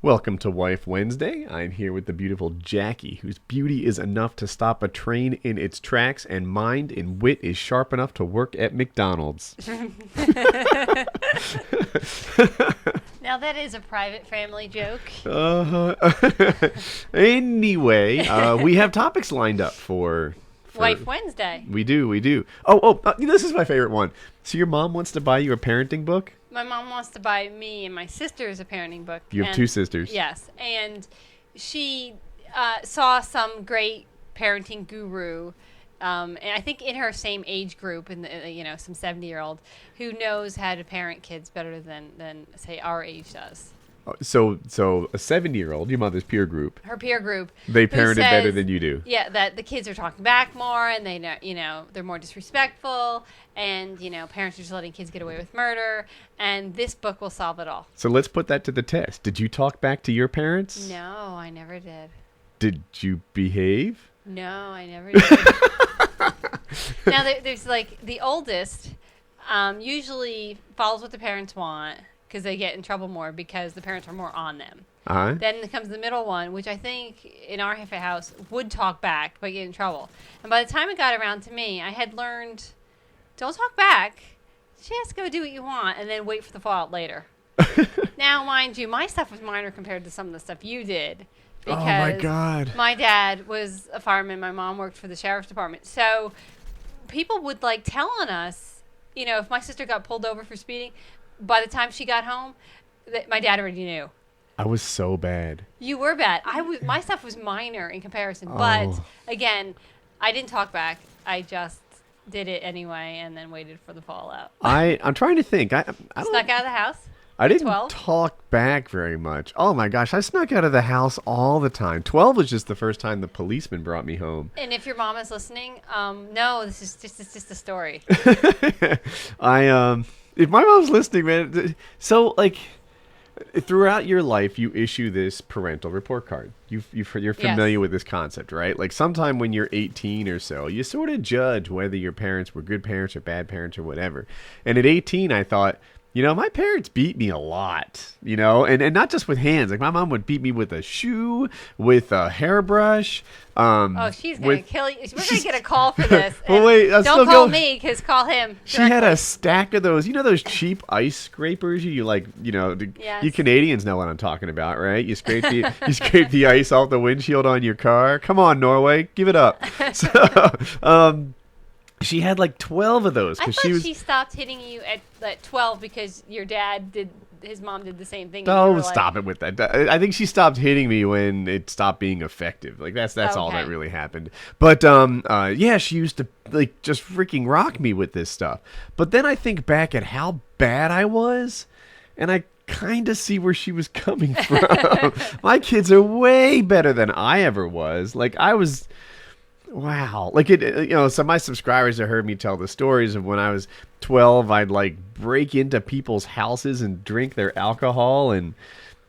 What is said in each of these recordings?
Welcome to Wife Wednesday. I'm here with the beautiful Jackie, whose beauty is enough to stop a train in its tracks and mind and wit is sharp enough to work at McDonald's. Now that is a private family joke. Anyway, we have topics lined up for Wife Wednesday. We do. This is my favorite one. So your mom wants to buy you a parenting book? My mom wants to buy me and my sisters a parenting book. You have two sisters. Yes, and she saw some great parenting guru, and I think in her same age group, some 70-year-old who knows how to parent kids better than say our age does. So a 70-year-old, your mother's peer group. Her peer group. They parented better than you do. Yeah, that the kids are talking back more, and they know, they're more disrespectful, and parents are just letting kids get away with murder, and this book will solve it all. So let's put that to the test. Did you talk back to your parents? No, I never did. Did you behave? No, I never did. Now there's like the oldest usually follows what the parents want, because they get in trouble more because the parents are more on them. Uh-huh. Then comes the middle one, which I think in our half a house would talk back but get in trouble. And by the time it got around to me, I had learned, don't talk back. She has to go do what you want and then wait for the fallout later. Now, mind you, my stuff was minor compared to some of the stuff you did. Because oh, my God. My dad was a fireman. My mom worked for the sheriff's department. So people would tell on us, if my sister got pulled over for speeding, by the time she got home, my dad already knew. I was so bad. You were bad. My stuff was minor in comparison. Oh. But, again, I didn't talk back. I just did it anyway and then waited for the fallout. I'm trying to think. I Snuck out of the house? I didn't 12? talk back very much. Oh, my gosh. I snuck out of the house all the time. 12 was just the first time the policeman brought me home. And if your mom is listening, no, this is just a story. If my mom's listening, man, so throughout your life, you issue this parental report card. You're familiar with this concept, right? Like sometime when you're 18 or so, you sort of judge whether your parents were good parents or bad parents or whatever. And at 18, I thought, my parents beat me a lot, and not just with hands. Like my mom would beat me with a shoe, with a hairbrush. She's going to kill you. We're going to get a call for this. Well, wait, don't call me, because call him directly. She had a stack of those, those cheap ice scrapers Yes. You Canadians know what I'm talking about, right? You scrape the ice off the windshield on your car. Come on, Norway, give it up. So, she had 12 of those. I thought she stopped hitting you at 12 because his mom did the same thing. Oh, stop it with that. I think she stopped hitting me when it stopped being effective. That's okay. All that really happened. But she used to just freaking rock me with this stuff. But then I think back at how bad I was, and I kind of see where she was coming from. My kids are way better than I ever was. I was... Wow. So my subscribers have heard me tell the stories of when I was 12, I'd break into people's houses and drink their alcohol, and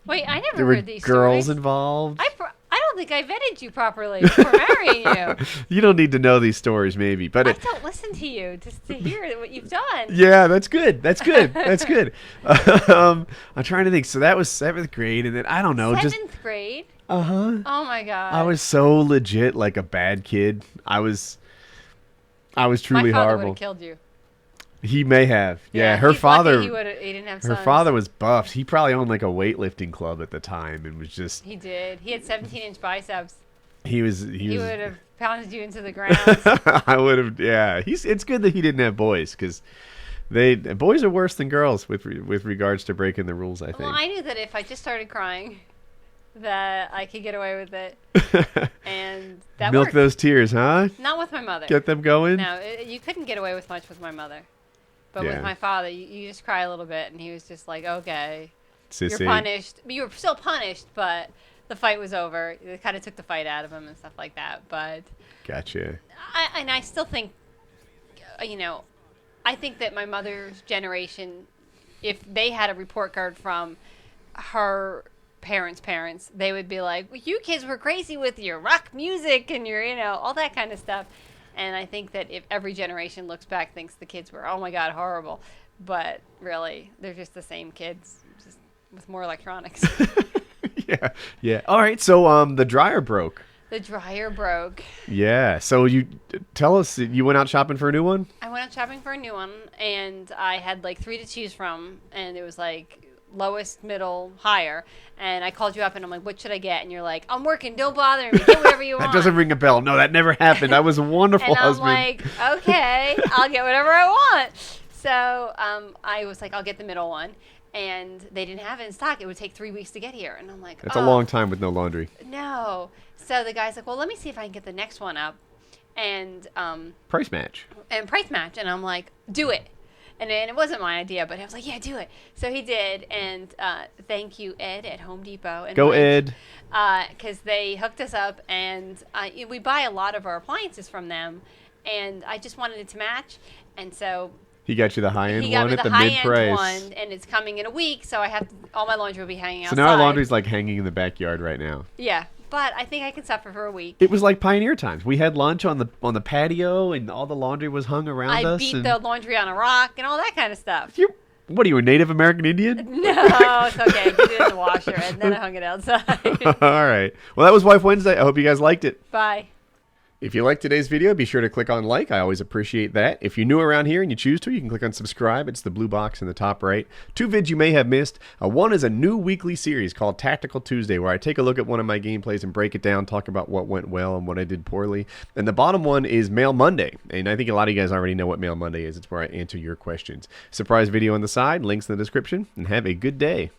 wait, I never there were heard these girls stories. Involved. I don't think I vetted you properly before marrying you. You don't need to know these stories, maybe, but I don't listen to you just to hear what you've done. Yeah, that's good. That's good. I'm trying to think. So that was 7th grade, and then I don't know, 7th grade. Uh-huh. Oh my God. I was so legit a bad kid. I was truly horrible. My father would have killed you. He may have. Yeah, her father. He didn't have sons. Her father was buffed. He probably owned a weightlifting club at the time and was just. He did. He had 17-inch biceps. He would have pounded you into the ground. I would have. Yeah, it's good that he didn't have boys, because boys are worse than girls with regards to breaking the rules, I think. Well, I knew that if I just started crying, that I could get away with it, and that milk worked. Those tears, huh? Not with my mother. Get them going. No, you couldn't get away with much with my mother, but with my father, you just cry a little bit, and he was just like, "Okay, Sissy. You're punished." You were still punished, but the fight was over. It kind of took the fight out of him and stuff like that. But gotcha. I still think, I think that my mother's generation, if they had a report card from her parents, they would be like, well, you kids were crazy with your rock music and your, all that kind of stuff. And I think that if every generation looks back, thinks the kids were, oh my God, horrible. But really, they're just the same kids, just with more electronics. Yeah, yeah. All right, so the dryer broke. The dryer broke. Yeah, so you tell us, you went out shopping for a new one? I went out shopping for a new one, and I had like 3 to choose from, and it was like lowest, middle, higher. And I called you up, and I'm like, what should I get? And you're like, I'm working, don't bother me, get whatever you want. That doesn't ring a bell. No, that never happened. I was a wonderful and I'm husband. like, okay, I'll get whatever I want. So I was like, I'll get the middle one. And they didn't have it in stock. It would take 3 weeks to get here. And I'm like, That's a long time with no laundry. No. So the guy's like, well, let me see if I can get the next one up. And price match. And price match. And I'm like, do it. And then it wasn't my idea, but I was like, yeah, do it. So he did. And thank you, Ed, at Home Depot. And Go, Ed. Because they hooked us up. And we buy a lot of our appliances from them. And I just wanted it to match. And so... He got you the high-end He got one me at the the high-end mid-price. one, and it's coming in a week, so I have to, all my laundry will be hanging So outside. now our laundry's like hanging in the backyard right now. Yeah, but I think I can suffer for a week. It was like pioneer times. We had lunch on the patio, and all the laundry was hung around us. I beat the laundry on a rock and all that kind of stuff. What are you, a Native American Indian? No, it's okay. I put it in the washer, and then I hung it outside. All right. Well, that was Wife Wednesday. I hope you guys liked it. Bye. If you liked today's video, be sure to click on like. I always appreciate that. If you're new around here and you choose to, you can click on subscribe. It's the blue box in the top right. 2 vids you may have missed. One is a new weekly series called Tactical Tuesday, where I take a look at one of my gameplays and break it down, talk about what went well and what I did poorly. And the bottom one is Mail Monday. And I think a lot of you guys already know what Mail Monday is. It's where I answer your questions. Surprise video on the side, links in the description, and have a good day.